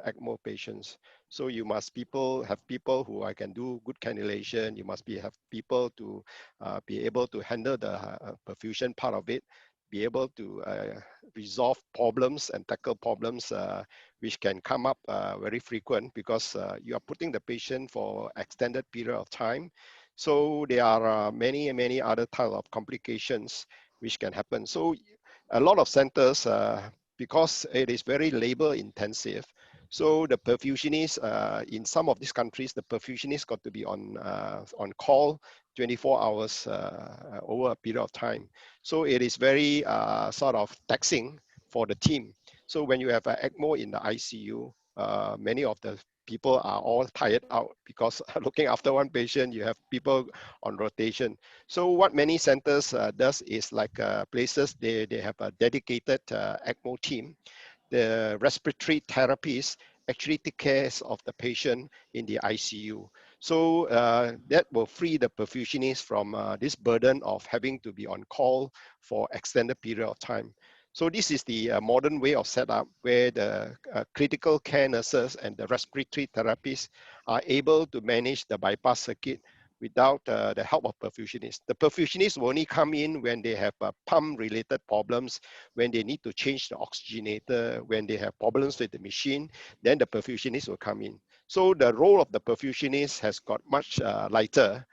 ECMO patients. So you must have people who can do good cannulation. You must have people to be able to handle the perfusion part of it. be able to resolve problems and tackle problems which can come up very frequent, because you are putting the patient for extended period of time. So there are many other type of complications which can happen. So a lot of centers, because it is very labor intensive, so the perfusionist in some of these countries, the perfusionist got to be on call 24 hours over a period of time. So it is very sort of taxing for the team. So when you have an ECMO in the ICU, many of the people are all tired out, because looking after one patient, you have people on rotation. So what many centers does is like places, they have a dedicated ECMO team. The respiratory therapists actually take care of the patient in the ICU. So that will free the perfusionist from this burden of having to be on call for extended period of time. So this is the modern way of setup, where the critical care nurses and the respiratory therapists are able to manage the bypass circuit without the help of perfusionists. The perfusionists will only come in when they have pump-related problems, when they need to change the oxygenator, when they have problems with the machine, then the perfusionist will come in. So the role of the perfusionist has got much lighter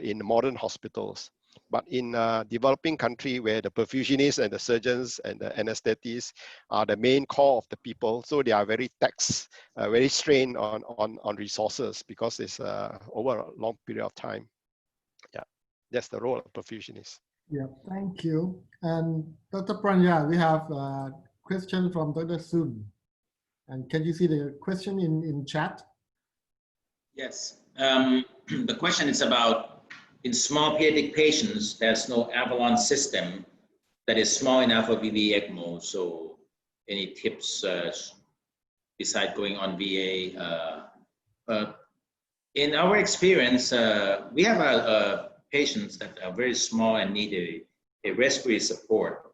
in modern hospitals. But in developing country, where the perfusionists and the surgeons and the anesthetists are the main core of the people, so they are very taxed, very strained on resources, because it's over a long period of time. Yeah, that's the role of perfusionists. Yeah, thank you. And Dr. Pranya, we have a question from Dr. Sun. And can you see the question in chat? Yes. The question is about, in small pediatric patients, there's no Avalon system that is small enough for VV ECMO. So any tips besides going on VA? In our experience, we have patients that are very small and need a respiratory support.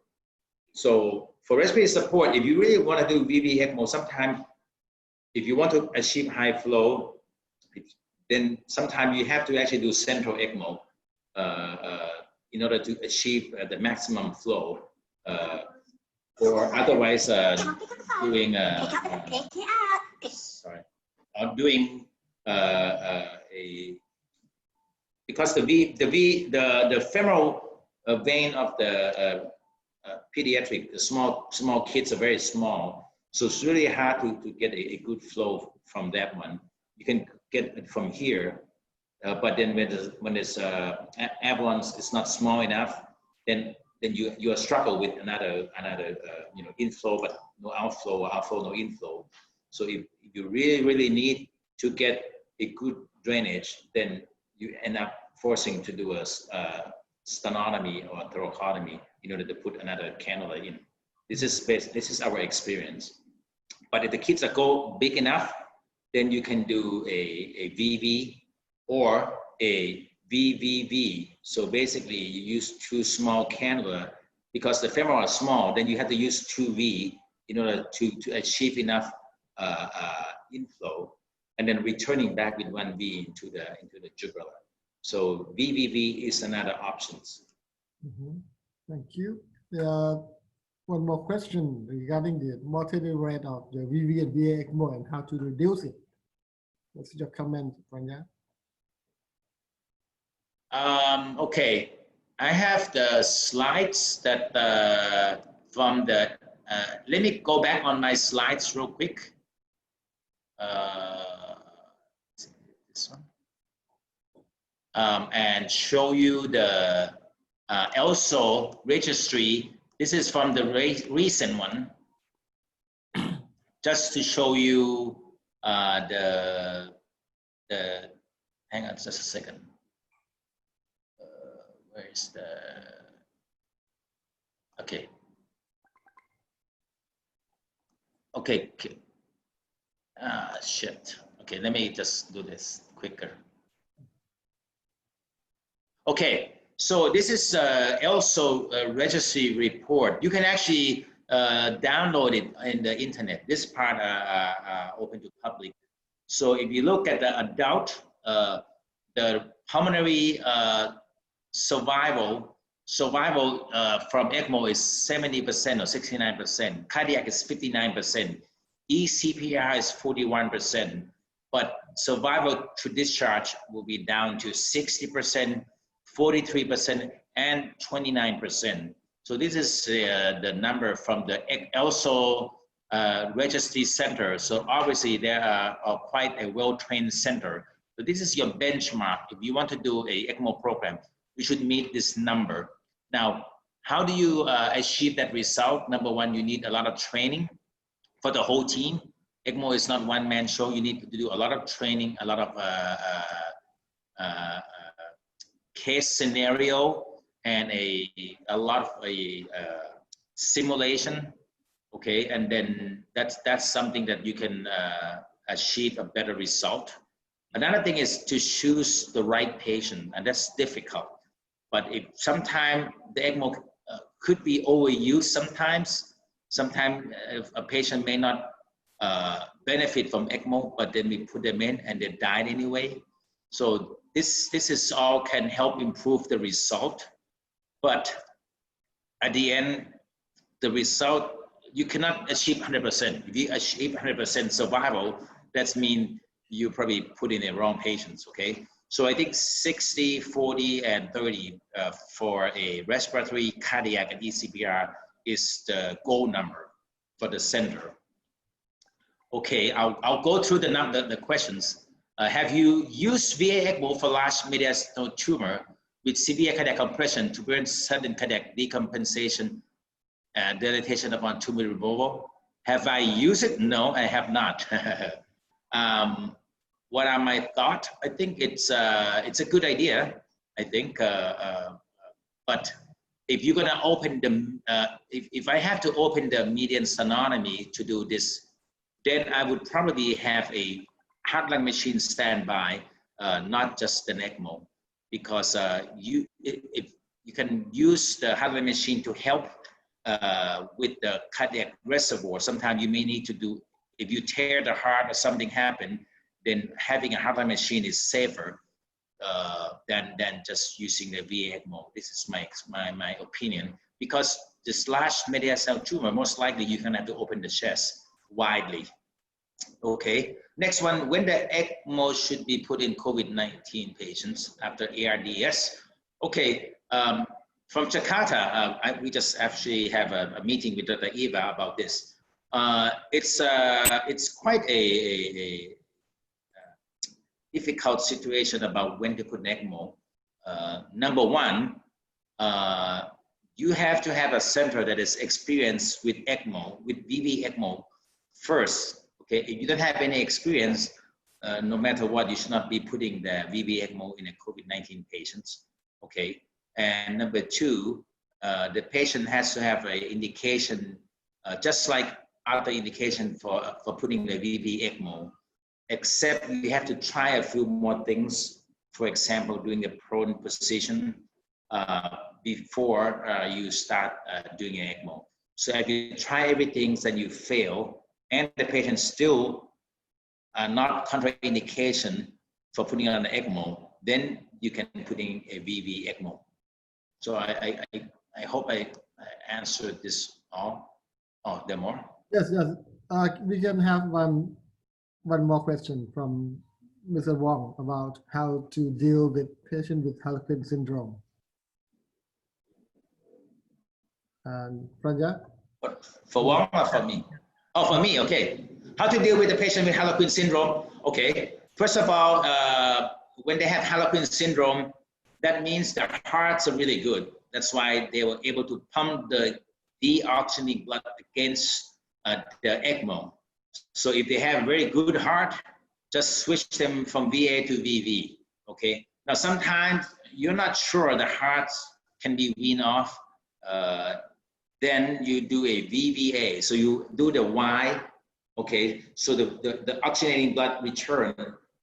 So for respiratory support, if you really want to do VV ECMO, sometimes if you want to achieve high flow, then sometimes you have to actually do central ECMO in order to achieve the maximum flow, or otherwise doing because the femoral vein of the pediatric, the small kids are very small, so it's really hard to get a good flow from that one. You can get it from here, but then when this Avalon is not small enough, then you struggle with another inflow but no outflow, or outflow no inflow. So if you really need to get a good drainage, then you end up forcing to do a sternotomy or thoracotomy in order to put another cannula in. This is our experience. But if the kids go big enough, then you can do a VV or a VVV. So basically you use two small cannula, because the femoral is small, then you have to use 2V in order to achieve enough inflow, and then returning back with 1V into the jugular. So VVV is another option. Thank you. One more question regarding the mortality rate of the VV and VA ECMO and how to reduce it. What's your comment, Pranya? Okay, I have the slides that from the. Let me go back on my slides real quick. This one. And show you the ELSO registry. This is from the recent one, just to show you the hang on just a second. Where is the, okay. Shit. Okay, let me just do this quicker. Okay, so this is ELSO registry report. You can actually download it in the internet. This part open to public. So if you look at the adult, the pulmonary survival survival from ECMO is 70% or 69%. Cardiac is 59%. ECPR is 41%. But survival to discharge will be down to 60%, 43%, and 29%. So this is the number from the ELSO registry center. So obviously they are quite a well-trained center. So this is your benchmark. If you want to do a ECMO program, you should meet this number. Now, how do you achieve that result? Number one, you need a lot of training for the whole team. ECMO is not one-man show. You need to do a lot of training, a lot of case scenario, and a lot of simulation. Okay, and then that's something that you can achieve a better result. Another thing is to choose the right patient, and that's difficult. But if sometimes the ECMO could be overused sometimes if a patient may not benefit from ECMO, but then we put them in and they died anyway. So this is all can help improve the result. But at the end, the result, you cannot achieve 100%. If you achieve 100% survival, that means you probably put in the wrong patients, okay? So I think 60, 40, and 30 for a respiratory, cardiac, and ECPR is the goal number for the center. Okay, I'll go through the questions. Have you used VA ECMO for large mediastinal tumor with severe cardiac compression to prevent sudden cardiac decompensation and dilatation upon tumor removal? Have I used it? No, I have not. What are my thoughts? I think it's a good idea. I think, but if you're gonna open the, if I have to open the median sternotomy to do this, then I would probably have a heart-lung machine standby, not just an ECMO, because if you can use the heart-lung machine to help with the cardiac reservoir. Sometimes you may need to do, if you tear the heart or something happen, then having a heart-lung machine is safer than just using the VA ECMO. This is my opinion, because this large mediastinal tumor, most likely you're gonna have to open the chest widely. Okay, next one, when the ECMO should be put in COVID-19 patients after ARDS. Okay, from Jakarta, we just actually have a meeting with Dr. Eva about this. It's quite a difficult situation about when to put an ECMO. Number one, you have to have a center that is experienced with ECMO, with VV ECMO first. Okay, if you don't have any experience, no matter what, you should not be putting the VV ECMO in a COVID-19 patients. Okay, and number two, the patient has to have an indication, just like other indication for putting the VV ECMO, except you have to try a few more things. For example, doing the prone position before you start doing an ECMO. So if you try everything and you fail, and the patient still not contraindication for putting on the ECMO, then you can put in a VV ECMO. So I hope I answered this all. Oh, there are more? Yes, yes. We can have one more question from Mr. Wong about how to deal with patients with Harlequin syndrome. And Pranya? For Wong or for me? Oh, for me, okay. How to deal with the patient with Harlequin syndrome? Okay, first of all, when they have Harlequin syndrome, that means their hearts are really good. That's why they were able to pump the deoxygenated blood against the ECMO. So if they have a very good heart, just switch them from VA to VV, okay? Now, sometimes you're not sure the hearts can be weaned off, then you do a VVA. So you do the Y, okay? So the oxygenating blood return,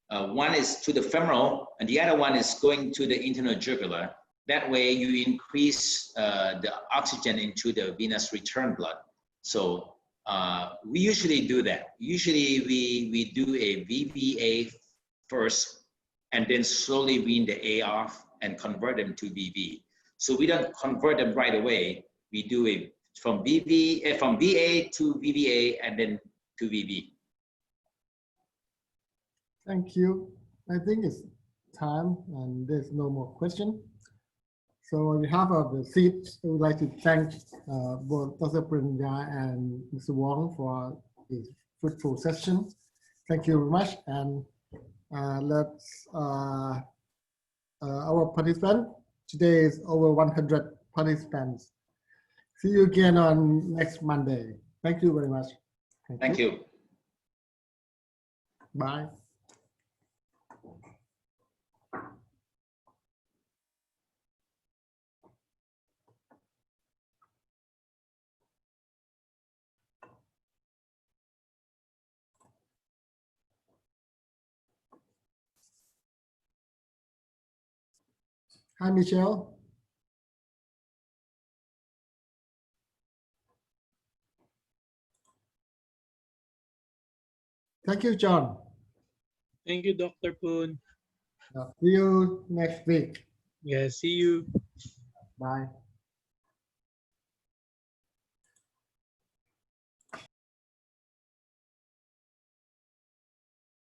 one is to the femoral and the other one is going to the internal jugular. That way you increase the oxygen into the venous return blood. So we usually do that. Usually we do a VVA first and then slowly wean the A off and convert them to VV. So we don't convert them right away. We do it from VA to VVA and then to VV. Thank you. I think it's time and there's no more question. So on behalf of the seats, I would like to thank both Dr. Pranya and Mr. Wong for this fruitful session. Thank you very much. And let's our participant today is over 100 participants. See you again on next Monday. Thank you very much. Thank you. Bye. Hi, Michelle. Thank you, John. Thank you, Dr. Poon. See you next week. Yeah, see you. Bye.